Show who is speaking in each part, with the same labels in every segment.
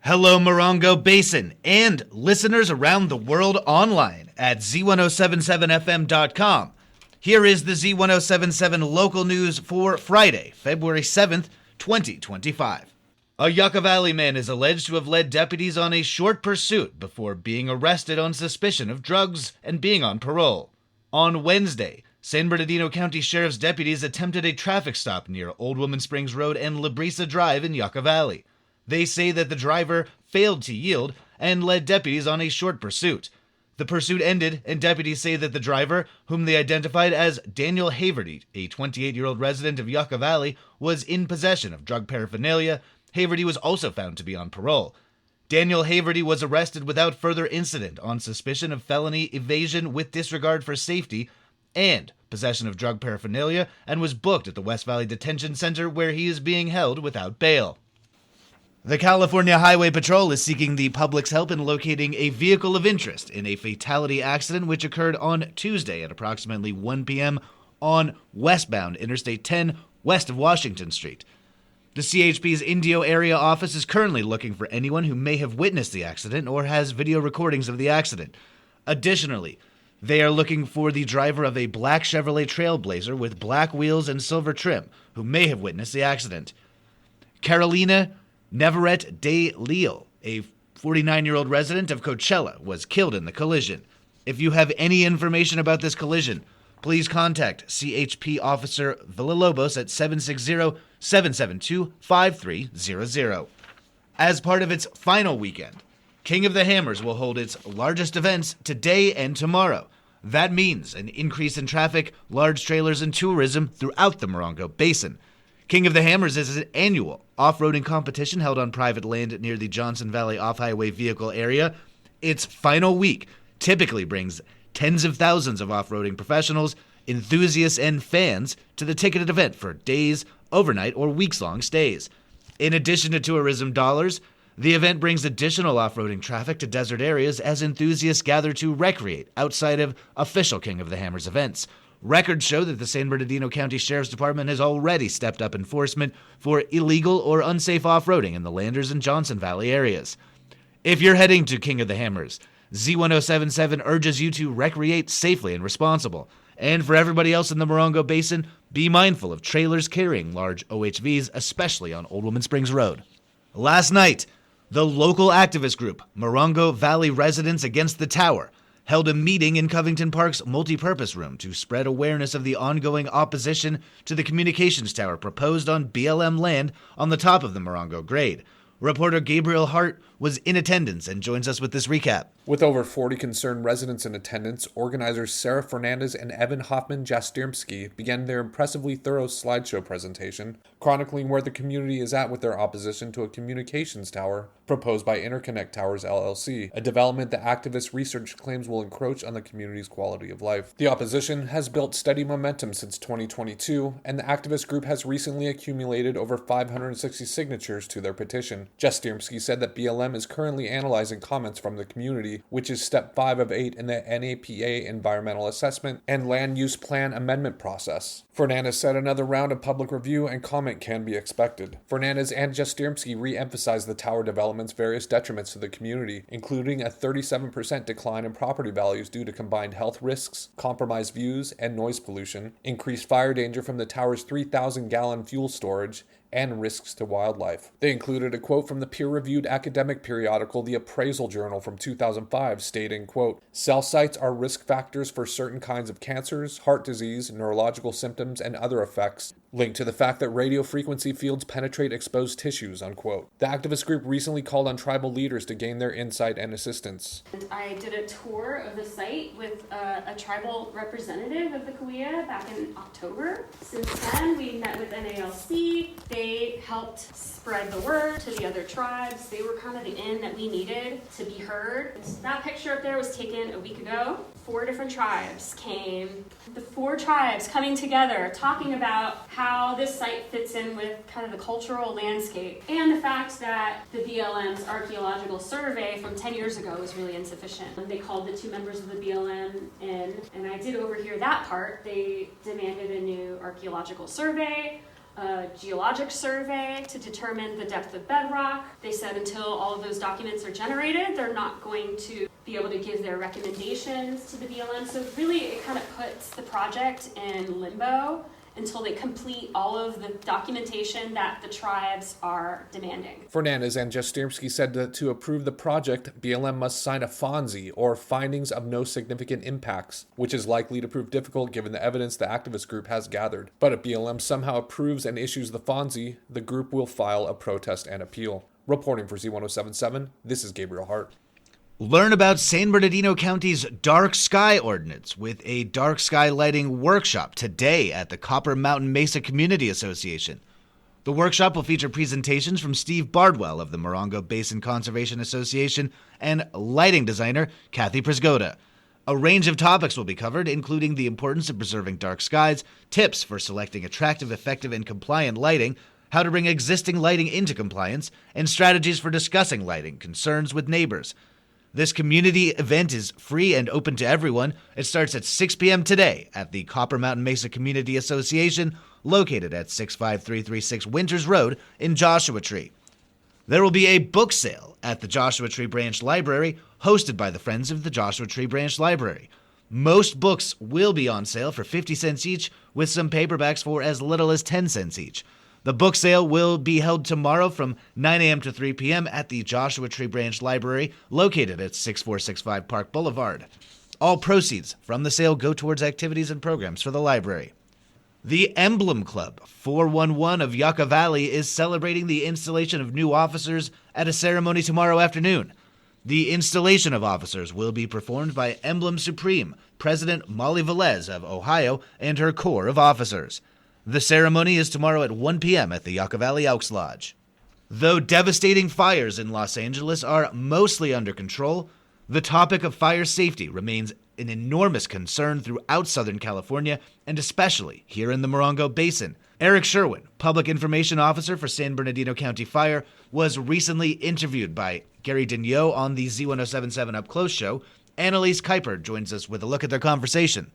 Speaker 1: Hello, Morongo Basin, and listeners around the world online at Z107.7fm.com. Here is the Z107.7 local news for Friday, February 7th, 2025. A Yucca Valley man is alleged to have led deputies on a short pursuit before being arrested on suspicion of drugs and being on parole. On Wednesday, San Bernardino County Sheriff's deputies attempted a traffic stop near Old Woman Springs Road and La Brisa Drive in Yucca Valley. They say that the driver failed to yield and led deputies on a short pursuit. The pursuit ended, and deputies say that the driver, whom they identified as Daniel Haverty, a 28-year-old resident of Yucca Valley, was in possession of drug paraphernalia. Haverty was also found to be on parole. Daniel Haverty was arrested without further incident on suspicion of felony evasion with disregard for safety and possession of drug paraphernalia, and was booked at the West Valley Detention Center, where he is being held without bail. The California Highway Patrol is seeking the public's help in locating a vehicle of interest in a fatality accident which occurred on Tuesday at approximately 1 p.m. on westbound Interstate 10 west of Washington Street. The CHP's Indio area office is currently looking for anyone who may have witnessed the accident or has video recordings of the accident. Additionally, they are looking for the driver of a black Chevrolet Trailblazer with black wheels and silver trim who may have witnessed the accident. Carolina Neverett de Leal, a 49-year-old resident of Coachella, was killed in the collision. If you have any information about this collision, please contact CHP Officer Villalobos at 760-772-5300. As part of its final weekend, King of the Hammers will hold its largest events today and tomorrow. That means an increase in traffic, large trailers, and tourism throughout the Morongo Basin. King of the Hammers is an annual off-roading competition held on private land near the Johnson Valley off-highway vehicle area. Its final week typically brings tens of thousands of off-roading professionals, enthusiasts, and fans to the ticketed event for days, overnight, or weeks-long stays. In addition to tourism dollars, the event brings additional off-roading traffic to desert areas as enthusiasts gather to recreate outside of official King of the Hammers events. Records show that the San Bernardino County Sheriff's Department has already stepped up enforcement for illegal or unsafe off-roading in the Landers and Johnson Valley areas. If you're heading to King of the Hammers, Z107.7 urges you to recreate safely and responsible. And for everybody else in the Morongo Basin, be mindful of trailers carrying large OHVs, especially on Old Woman Springs Road. Last night, the local activist group, Morongo Valley Residents Against the Tower, held a meeting in Covington Park's multipurpose room to spread awareness of the ongoing opposition to the communications tower proposed on BLM land on the top of the Morongo grade. Reporter Gabriel Hart was in attendance and joins us with this recap.
Speaker 2: With over 40 concerned residents in attendance, organizers Sarah Fernandez and Evan Hoffman-Jastrzemski began their impressively thorough slideshow presentation, chronicling where the community is at with their opposition to a communications tower proposed by Interconnect Towers LLC, a development that activist research claims will encroach on the community's quality of life. The opposition has built steady momentum since 2022, and the activist group has recently accumulated over 560 signatures to their petition. Jastrzemski said that BLM is currently analyzing comments from the community, which is step 5 of 8 in the NAPA environmental assessment and land use plan amendment process. Fernandez said another round of public review and comment can be expected. Fernandez and Jastrzemski re-emphasized the tower development's various detriments to the community, including a 37% decline in property values due to combined health risks, compromised views, and noise pollution, increased fire danger from the tower's 3,000-gallon fuel storage, and risks to wildlife. They included a quote from the peer-reviewed academic periodical The Appraisal Journal from 2005 stating, quote, "Cell sites are risk factors for certain kinds of cancers, heart disease, neurological symptoms, and other effects, linked to the fact that radio frequency fields penetrate exposed tissues," unquote. The activist group recently called on tribal leaders to gain their insight and assistance.
Speaker 3: I did a tour of the site with a tribal representative of the Kauai back in October. Since then, we met with NALC. They helped spread the word to the other tribes. They were kind of the in that we needed to be heard. That picture up there was taken a week ago. 4 different tribes came. The 4 tribes coming together, talking about how this site fits in with kind of the cultural landscape and the fact that the BLM's archaeological survey from 10 years ago was really insufficient. They called the 2 members of the BLM in, and I did overhear that part. They demanded a new archaeological survey. a geologic survey to determine the depth of bedrock. They said until all of those documents are generated, they're not going to be able to give their recommendations to the BLM. So really, it kind of puts the project in limbo until they complete all of the documentation that the tribes are demanding.
Speaker 2: Fernandez and Jastrzębski said that to approve the project, BLM must sign a FONSI, or Findings of No Significant Impacts, which is likely to prove difficult given the evidence the activist group has gathered. But if BLM somehow approves and issues the FONSI, the group will file a protest and appeal. Reporting for Z107.7, this is Gabriel Hart.
Speaker 1: Learn about San Bernardino County's dark sky ordinance with a dark sky lighting workshop today at the Copper Mountain Mesa Community Association. The workshop will feature presentations from Steve Bardwell of the Morongo Basin Conservation Association and lighting designer Kathy Prisgoda. A range of topics will be covered, including the importance of preserving dark skies, tips for selecting attractive, effective, and compliant lighting, how to bring existing lighting into compliance, and strategies for discussing lighting concerns with neighbors. This community event is free and open to everyone. It starts at 6 p.m. today at the Copper Mountain Mesa Community Association, located at 65336 Winters Road in Joshua Tree. There will be a book sale at the Joshua Tree Branch Library, hosted by the Friends of the Joshua Tree Branch Library. Most books will be on sale for 50 cents each, with some paperbacks for as little as 10 cents each. The book sale will be held tomorrow from 9 a.m. to 3 p.m. at the Joshua Tree Branch Library, located at 6465 Park Boulevard. All proceeds from the sale go towards activities and programs for the library. The Emblem Club 411 of Yucca Valley is celebrating the installation of new officers at a ceremony tomorrow afternoon. The installation of officers will be performed by Emblem Supreme, President Molly Velez of Ohio, and her corps of officers. The ceremony is tomorrow at 1 p.m. at the Yucca Valley Elks Lodge. Though devastating fires in Los Angeles are mostly under control, the topic of fire safety remains an enormous concern throughout Southern California, and especially here in the Morongo Basin. Eric Sherwin, Public Information Officer for San Bernardino County Fire, was recently interviewed by Gary Dagnot on the Z107.7 Up Close show. Annalise Kuiper joins us with a look at their conversation.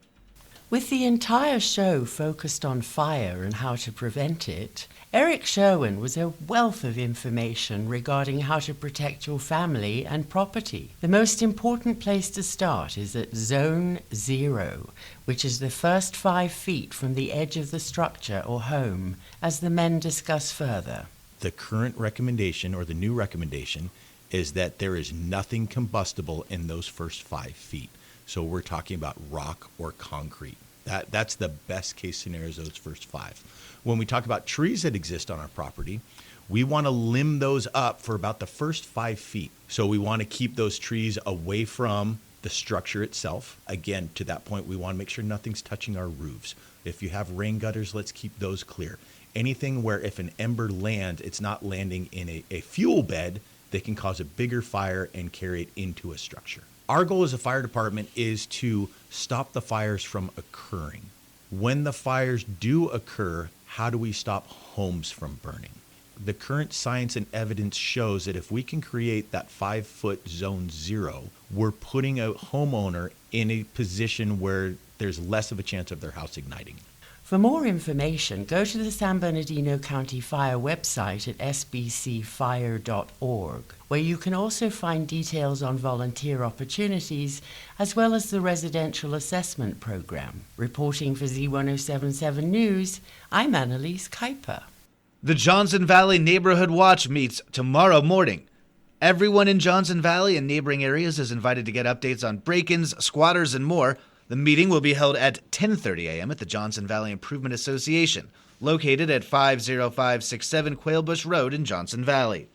Speaker 4: With the entire show focused on fire and how to prevent it, Eric Sherwin was a wealth of information regarding how to protect your family and property. The most important place to start is at Zone 0, which is the first 5 feet from the edge of the structure or home, as the men discuss further.
Speaker 5: The current recommendation, or the new recommendation, is that there is nothing combustible in those first 5 feet. So we're talking about rock or concrete. That's the best case scenario, is those first 5. When we talk about trees that exist on our property, we want to limb those up for about the first 5 feet. So we want to keep those trees away from the structure itself. Again, to that point, we want to make sure nothing's touching our roofs. If you have rain gutters, let's keep those clear. Anything where if an ember lands, it's not landing in a fuel bed that can cause a bigger fire and carry it into a structure. Our goal as a fire department is to stop the fires from occurring. When the fires do occur, how do we stop homes from burning? The current science and evidence shows that if we can create that 5-foot zone 0, we're putting a homeowner in a position where there's less of a chance of their house igniting.
Speaker 4: For more information, go to the San Bernardino County Fire website at sbcfire.org, where you can also find details on volunteer opportunities, as well as the residential assessment program. Reporting for Z107.7 News, I'm Annalise Kuiper.
Speaker 1: The Johnson Valley Neighborhood Watch meets tomorrow morning. Everyone in Johnson Valley and neighboring areas is invited to get updates on break-ins, squatters, and more. The meeting will be held at 10:30 a.m. at the Johnson Valley Improvement Association, located at 50567 Quailbush Road in Johnson Valley.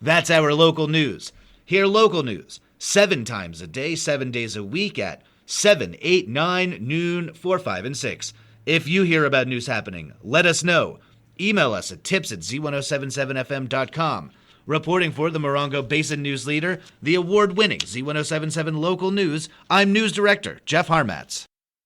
Speaker 1: That's our local news. Hear local news 7 times a day, 7 days a week at 7, 8, 9, noon, 4, 5, and 6. If you hear about news happening, let us know. Email us at tips@z1077fm.com. Reporting for the Morongo Basin News Leader, the award-winning Z107.7 Local News, I'm News Director Jeff Harmatz.